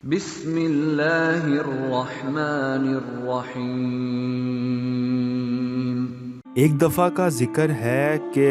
بسم اللہ الرحمن الرحیم۔ ایک دفعہ کا ذکر ہے کہ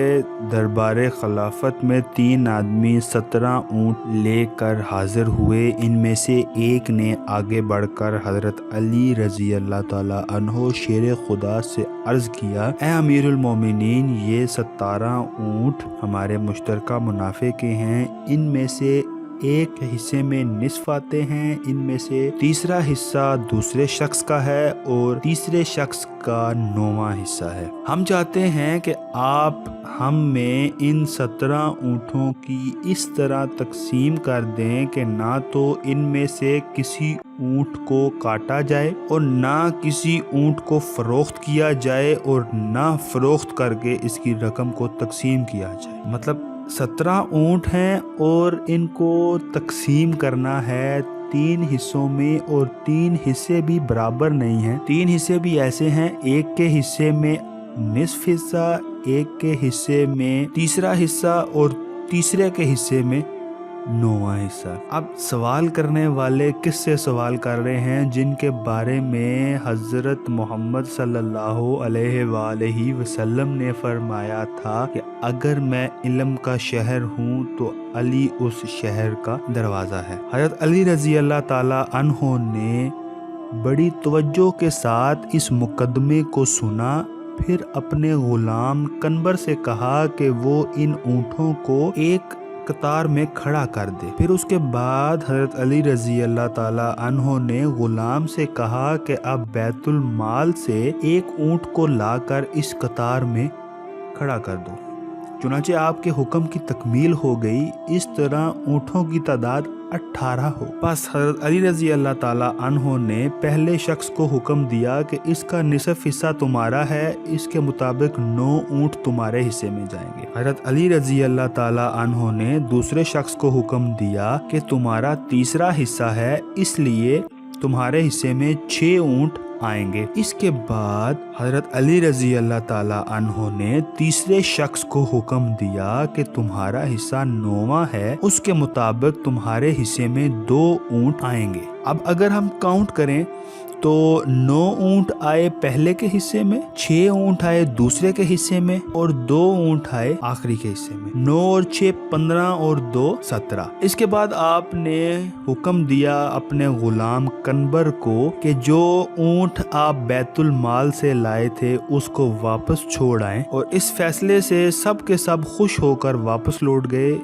دربار خلافت میں 3 آدمی 17 اونٹ لے کر حاضر ہوئے۔ ان میں سے ایک نے آگے بڑھ کر حضرت علی رضی اللہ تعالیٰ عنہ شیر خدا سے عرض کیا، اے امیر المومنین، یہ 17 اونٹ ہمارے مشترکہ منافع کے ہیں، ان میں سے ایک حصے میں نصف آتے ہیں، ان میں سے تیسرا حصہ دوسرے شخص کا ہے اور تیسرے شخص کا 9واں حصہ ہے۔ ہم چاہتے ہیں کہ آپ ہم میں ان 17 اونٹوں کی اس طرح تقسیم کر دیں کہ نہ تو ان میں سے کسی اونٹ کو کاٹا جائے اور نہ کسی اونٹ کو فروخت کیا جائے اور نہ فروخت کر کے اس کی رقم کو تقسیم کیا جائے۔ مطلب 17 اونٹ ہیں اور ان کو تقسیم کرنا ہے 3 حصوں میں، اور 3 حصے بھی برابر نہیں ہیں۔ 3 حصے بھی ایسے ہیں، ایک کے حصے میں نصف حصہ، ایک کے حصے میں تیسرا حصہ اور تیسرے کے حصے میں 9واں حصہ۔ اب سوال کرنے والے کس سے سوال کر رہے ہیں؟ جن کے بارے میں حضرت محمد صلی اللہ علیہ وآلہ وسلم نے فرمایا تھا کہ اگر میں علم کا شہر ہوں تو علی اس شہر کا دروازہ ہے۔ حضرت علی رضی اللہ تعالی عنہ نے بڑی توجہ کے ساتھ اس مقدمے کو سنا، پھر اپنے غلام کنبر سے کہا کہ وہ ان اونٹوں کو ایک قطار میں کھڑا کر دے۔ پھر اس کے بعد حضرت علی رضی اللہ تعالی عنہ نے غلام سے کہا کہ اب بیت المال سے ایک اونٹ کو لا کر اس قطار میں کھڑا کر دو۔ چنانچہ آپ کے حکم کی تکمیل ہو گئی، اس طرح اونٹوں کی تعداد 18 ہو۔ بس حضرت علی رضی اللہ تعالی عنہ نے پہلے شخص کو حکم دیا کہ اس کا نصف حصہ تمہارا ہے، اس کے مطابق 9 اونٹ تمہارے حصے میں جائیں گے۔ حضرت علی رضی اللہ تعالی عنہ نے دوسرے شخص کو حکم دیا کہ تمہارا تیسرا حصہ ہے، اس لیے تمہارے حصے میں 6 اونٹ آئیں گے۔ اس کے بعد حضرت علی رضی اللہ تعالی عنہ نے تیسرے شخص کو حکم دیا کہ تمہارا حصہ 9واں ہے، اس کے مطابق تمہارے حصے میں 2 اونٹ آئیں گے۔ اب اگر ہم کاؤنٹ کریں تو 9 اونٹ آئے پہلے کے حصے میں، 6 اونٹ آئے دوسرے کے حصے میں اور 2 اونٹ آئے آخری کے حصے میں۔ 9 اور 6 15 اور 2 17۔ اس کے بعد آپ نے حکم دیا اپنے غلام کنبر کو کہ جو اونٹ آپ بیت المال سے لائے تھے اس کو واپس چھوڑ آئیں، اور اس فیصلے سے سب کے سب خوش ہو کر واپس لوٹ گئے۔